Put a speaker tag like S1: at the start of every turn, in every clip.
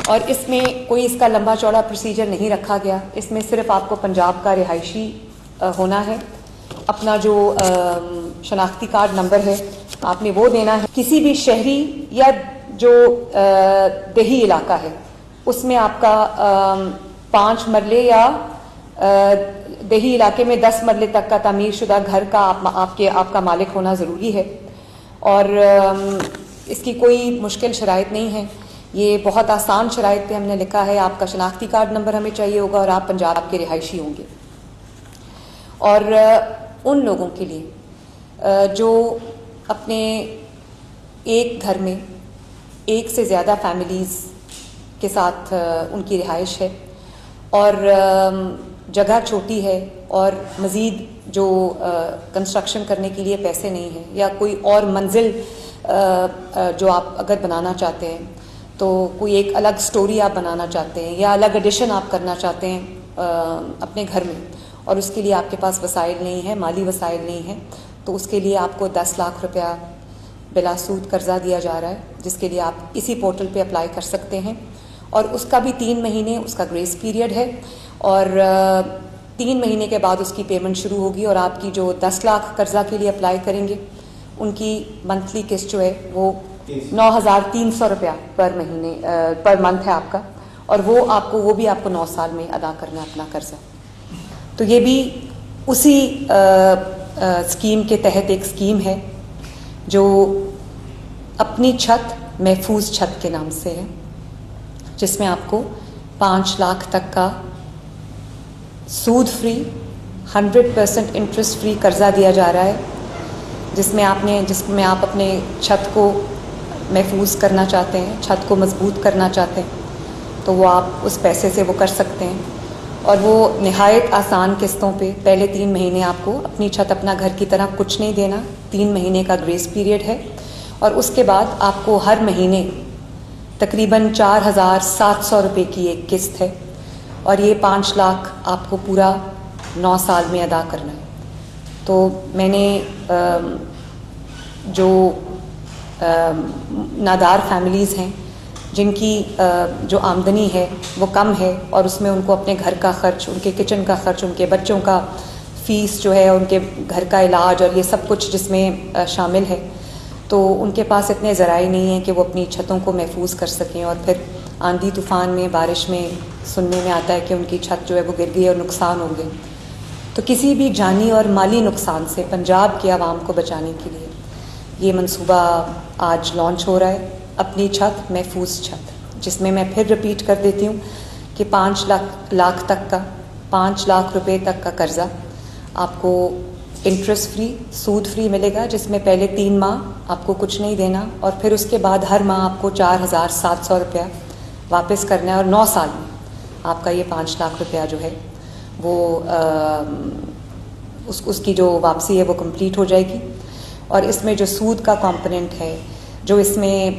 S1: اور اس میں کوئی اس کا لمبا چوڑا پروسیجر نہیں رکھا گیا. اس میں صرف آپ کو پنجاب کا رہائشی ہونا ہے, اپنا جو شناختی کارڈ نمبر ہے آپ نے وہ دینا ہے. کسی بھی شہری یا جو دیہی علاقہ ہے اس میں آپ کا 5 مرلے یا دیہی علاقے میں 10 مرلے تک کا تعمیر شدہ گھر کا آپ کا مالک ہونا ضروری ہے. اور اس کی کوئی مشکل شرائط نہیں ہے, یہ بہت آسان شرائط پہ ہم نے لکھا ہے. آپ کا شناختی کارڈ نمبر ہمیں چاہیے ہوگا اور آپ پنجاب کے رہائشی ہوں گے. اور ان لوگوں کے لیے جو اپنے ایک گھر میں ایک سے زیادہ فیملیز کے ساتھ ان کی رہائش ہے اور جگہ چھوٹی ہے اور مزید جو کنسٹرکشن کرنے کے لیے پیسے نہیں ہیں, یا کوئی اور منزل جو آپ اگر بنانا چاہتے ہیں تو کوئی ایک الگ سٹوری آپ بنانا چاہتے ہیں یا الگ ایڈیشن آپ کرنا چاہتے ہیں اپنے گھر میں, اور اس کے لیے آپ کے پاس وسائل نہیں ہیں, مالی وسائل نہیں ہیں, تو اس کے لیے آپ کو 10 لاکھ روپیہ بلا سود قرضہ دیا جا رہا ہے, جس کے لیے آپ اسی پورٹل پہ اپلائی کر سکتے ہیں. اور اس کا بھی 3 مہینے اس کا گریس پیریڈ ہے, اور 3 مہینے کے بعد اس کی پیمنٹ شروع ہوگی. اور آپ کی جو 10 لاکھ قرضہ کے لیے اپلائی کریں گے ان کی منتھلی قسط جو ہے وہ 9,300 روپیہ پر منتھ ہے آپ کا, اور وہ بھی آپ کو 9 سال میں ادا کرنا ہے اپنا قرضہ. تو یہ بھی اسی اسکیم کے تحت ایک اسکیم ہے جو اپنی چھت محفوظ چھت کے نام سے ہے, جس میں آپ کو 5 لاکھ تک کا سود فری 100% انٹرسٹ فری قرضہ دیا جا رہا ہے, جس میں آپ اپنے چھت کو محفوظ کرنا چاہتے ہیں, چھت کو مضبوط کرنا چاہتے ہیں تو وہ آپ اس پیسے سے وہ کر سکتے ہیں. اور وہ نہایت آسان قسطوں پہ پہلے 3 مہینے آپ کو اپنی چھت اپنا گھر کی طرح کچھ نہیں دینا, 3 مہینے کا گریس پیریڈ ہے, اور اس کے بعد آپ کو ہر مہینے تقریباً 4,700 روپے کی ایک قسط ہے, اور یہ 5 لاکھ آپ کو پورا 9 سال میں ادا کرنا ہے. تو میں نے جو نادار فیملیز ہیں جن کی جو آمدنی ہے وہ کم ہے, اور اس میں ان کو اپنے گھر کا خرچ, ان کے کچن کا خرچ, ان کے بچوں کا فیس جو ہے, ان کے گھر کا علاج اور یہ سب کچھ جس میں شامل ہے, تو ان کے پاس اتنے ذرائع نہیں ہیں کہ وہ اپنی چھتوں کو محفوظ کر سکیں. اور پھر آندھی طوفان میں, بارش میں سننے میں آتا ہے کہ ان کی چھت جو ہے وہ گر گئی اور نقصان ہو گئے. تو کسی بھی جانی اور مالی نقصان سے پنجاب کے عوام کو بچانے کے لیے یہ منصوبہ آج لانچ ہو رہا ہے, اپنی چھت محفوظ چھت, جس میں پھر رپیٹ کر دیتی ہوں کہ 5 لاکھ تک کا 5 لاکھ روپے تک کا قرضہ آپ کو انٹرسٹ فری, سود فری ملے گا, جس میں پہلے 3 ماہ آپ کو کچھ نہیں دینا, اور پھر اس کے بعد ہر ماہ آپ کو 4,700 روپیہ واپس کرنا ہے, اور 9 سال میں آپ کا یہ 5 لاکھ روپیہ جو ہے وہ اس کی جو واپسی ہے وہ کمپلیٹ ہو جائے گی. اور اس میں جو سود کا کمپوننٹ ہے, جو اس میں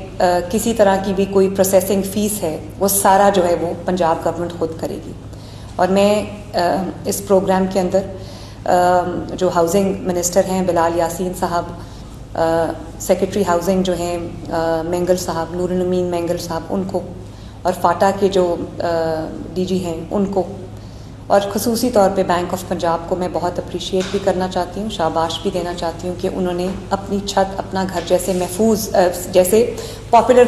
S1: کسی طرح کی بھی کوئی پروسیسنگ فیس ہے, وہ سارا جو ہے وہ پنجاب گورنمنٹ خود کرے گی. اور میں اس پروگرام کے اندر جو ہاؤسنگ منسٹر ہیں بلال یاسین صاحب, سیکرٹری ہاؤسنگ جو ہیں مینگل صاحب, نور الامین مینگل صاحب, ان کو, اور فاٹا کے جو ڈی جی ہیں ان کو, اور خصوصی طور پہ بینک آف پنجاب کو میں بہت اپریشیٹ بھی کرنا چاہتی ہوں, شاباش بھی دینا چاہتی ہوں کہ انہوں نے اپنی چھت اپنا گھر جیسے محفوظ جیسے پاپولر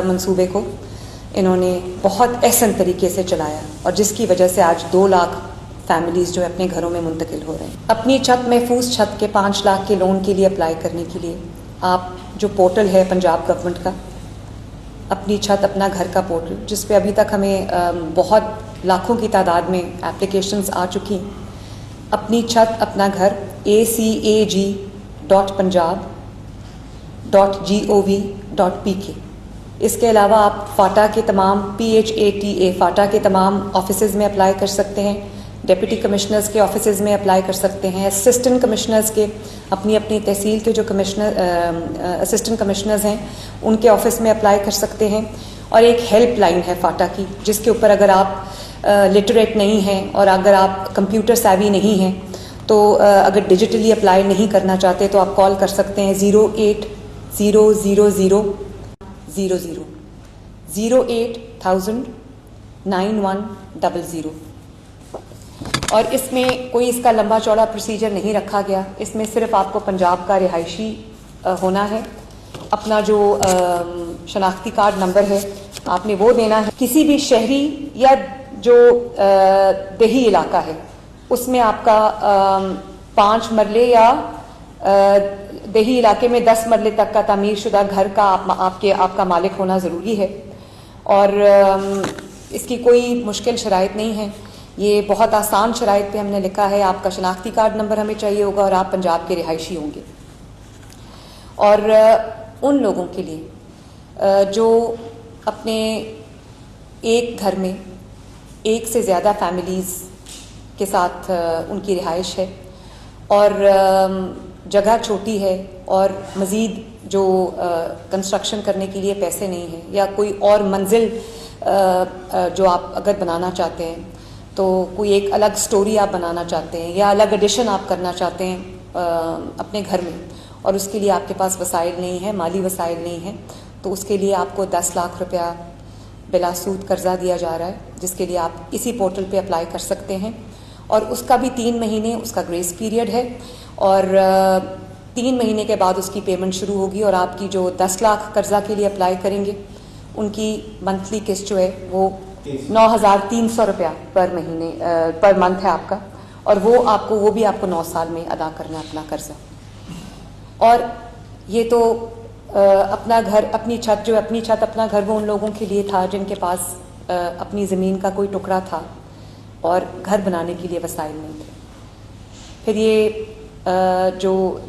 S1: منصوبے کو انہوں نے بہت احسن طریقے سے چلایا, اور جس کی وجہ سے آج 2 لاکھ فیملیز جو اپنے گھروں میں منتقل ہو رہے ہیں. اپنی چھت محفوظ چھت کے 5 لاکھ کے لون کے لیے اپلائی کرنے کے لیے آپ جو پورٹل ہے پنجاب گورنمنٹ کا, اپنی چھت اپنا گھر کا پورٹل, جس پہ ابھی تک ہمیں بہت لاکھوں کی تعداد میں اپلیکیشنز آ چکی ہیں, اپنی چھت اپنا گھر acag.punjab.gov.pk. اس کے علاوہ آپ فاٹا کے تمام PHATA فاٹا کے تمام آفیسز میں اپلائی کر سکتے ہیں, ڈپٹی کمشنرز کے آفیسز میں اپلائی کر سکتے ہیں, اسسٹنٹ کمشنرز کے اپنی اپنی تحصیل کے جو اسسٹنٹ کمشنرز ہیں ان کے آفس میں اپلائی کر سکتے ہیں. اور ایک ہیلپ لائن ہے فاٹا کی, جس کے اوپر اگر آپ لٹریٹ نہیں ہیں اور اگر آپ کمپیوٹر سیوی نہیں ہیں تو اگر ڈیجیٹلی اپلائی نہیں کرنا چاہتے تو آپ کال کر سکتے ہیں 080000000 08,9100 اور اس میں کوئی اس کا لمبا چوڑا پروسیجر نہیں رکھا گیا. اس میں صرف آپ کو پنجاب کا رہائشی ہونا ہے. اپنا جو شناختی کارڈ نمبر ہے آپ نے وہ دینا ہے. کسی بھی شہری یا جو دیہی علاقہ ہے اس میں آپ کا 5 مرلے یا دیہی علاقے میں 10 مرلے تک کا تعمیر شدہ گھر کا آپ کا مالک ہونا ضروری ہے. اور اس کی کوئی مشکل شرائط نہیں ہے. یہ بہت آسان شرائط پہ ہم نے لکھا ہے. آپ کا شناختی کارڈ نمبر ہمیں چاہیے ہوگا اور آپ پنجاب کے رہائشی ہوں گے. اور ان لوگوں کے لیے جو اپنے ایک گھر میں ایک سے زیادہ فیملیز کے ساتھ ان کی رہائش ہے اور جگہ چھوٹی ہے اور مزید جو کنسٹرکشن کرنے کے لیے پیسے نہیں ہیں یا کوئی اور منزل جو آپ اگر بنانا چاہتے ہیں تو کوئی ایک الگ سٹوری آپ بنانا چاہتے ہیں یا الگ ایڈیشن آپ کرنا چاہتے ہیں اپنے گھر میں اور اس کے لیے آپ کے پاس وسائل نہیں ہیں، مالی وسائل نہیں ہیں، تو اس کے لیے آپ کو 10 لاکھ روپیہ بلا سود قرضہ دیا جا رہا ہے جس کے لیے آپ اسی پورٹل پہ اپلائی کر سکتے ہیں. اور اس کا بھی 3 مہینے اس کا گریس پیریڈ ہے اور 3 مہینے کے بعد اس کی پیمنٹ شروع ہوگی. اور آپ کی جو 10 لاکھ قرضہ کے لیے اپلائی کریں گے ان کی منتھلی قسط جو ہے وہ 9,300 روپیہ پر منتھ ہے آپ کا. اور وہ بھی آپ کو 9 سال میں ادا کرنا ہے اپنا قرضہ. اور یہ تو اپنا گھر اپنی چھت اپنا گھر وہ ان لوگوں کے لیے تھا جن کے پاس اپنی زمین کا کوئی ٹکڑا تھا اور گھر بنانے کے لیے وسائل نہیں تھے. پھر یہ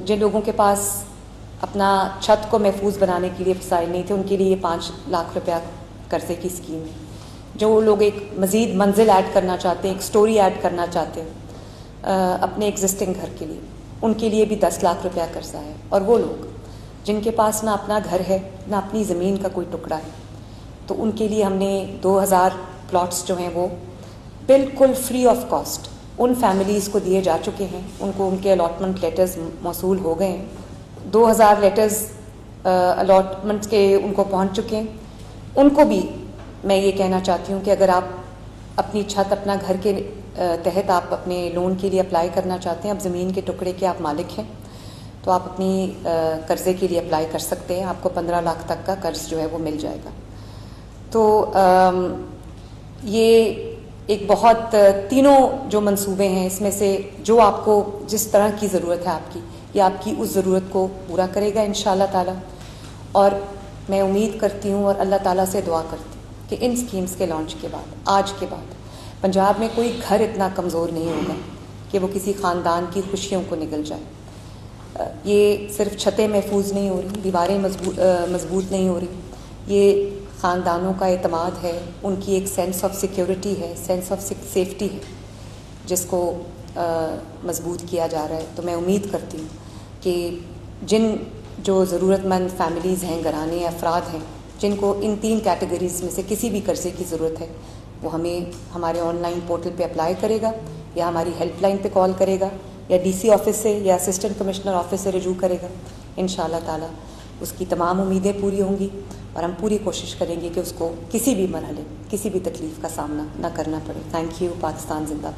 S1: جن لوگوں کے پاس اپنا چھت کو محفوظ بنانے کے لیے وسائل نہیں تھے ان کے لیے یہ 5 لاکھ روپیہ قرضے کی اسکیم ہے. جو لوگ ایک مزید منزل ایڈ کرنا چاہتے ہیں، ایک سٹوری ایڈ کرنا چاہتے ہیں اپنے ایگزسٹنگ گھر کے لیے، ان کے لیے بھی 10 لاکھ روپیہ قرضہ ہے. اور وہ لوگ جن کے پاس نہ اپنا گھر ہے نہ اپنی زمین کا کوئی ٹکڑا ہے تو ان کے لیے ہم نے 2000 پلاٹس جو ہیں وہ بالکل free of cost in families کو دیے جا چکے ہیں. ان کو ان کے الاٹمنٹ لیٹرز موصول ہو گئے ہیں. 2000 لیٹرز الاٹمنٹ کے ان کو پہنچ چکے ہیں. ان کو بھی میں یہ کہنا چاہتی ہوں کہ اگر آپ اپنی چھت اپنا گھر کے تحت آپ اپنے لون کے لیے اپلائی کرنا چاہتے ہیں، اب زمین کے ٹکڑے کے آپ مالک ہیں تو آپ اپنی قرضے کے لیے اپلائی کر سکتے ہیں. آپ کو 15 لاکھ تک کا قرض جو ہے وہ مل جائے گا. تو یہ ایک بہت تینوں جو منصوبے ہیں اس میں سے جو آپ کو جس طرح کی ضرورت ہے آپ کی یہ آپ کی اس ضرورت کو پورا کرے گا انشاءاللہ تعالی. اور میں امید کرتی ہوں اور اللہ تعالیٰ سے دعا کرتی ہوں کہ ان سکیمز کے لانچ کے بعد آج کے بعد پنجاب میں کوئی گھر اتنا کمزور نہیں ہوگا کہ وہ کسی خاندان کی خوشیوں کو نگل جائے. یہ صرف چھتیں محفوظ نہیں ہو رہی، دیواریں مضبوط نہیں ہو رہی، یہ خاندانوں کا اعتماد ہے، ان کی ایک سینس آف سیکیورٹی ہے، سینس آف سیفٹی ہے جس کو مضبوط کیا جا رہا ہے. تو میں امید کرتی ہوں کہ جن جو ضرورت مند فیملیز ہیں، گھرانے افراد ہیں جن کو ان 3 کیٹیگریز میں سے کسی بھی قرضے کی ضرورت ہے وہ ہمیں ہمارے آن لائن پورٹل پہ اپلائی کرے گا یا ہماری ہیلپ لائن پہ کال کرے گا یا ڈی سی آفس سے یا اسسٹنٹ کمشنر آفس سے رجوع کرے گا. انشاءاللہ تعالی اس کی تمام امیدیں پوری ہوں گی اور ہم پوری کوشش کریں گے کہ اس کو کسی بھی مرحلے کسی بھی تکلیف کا سامنا نہ کرنا پڑے. Thank you. پاکستان زندہ باد.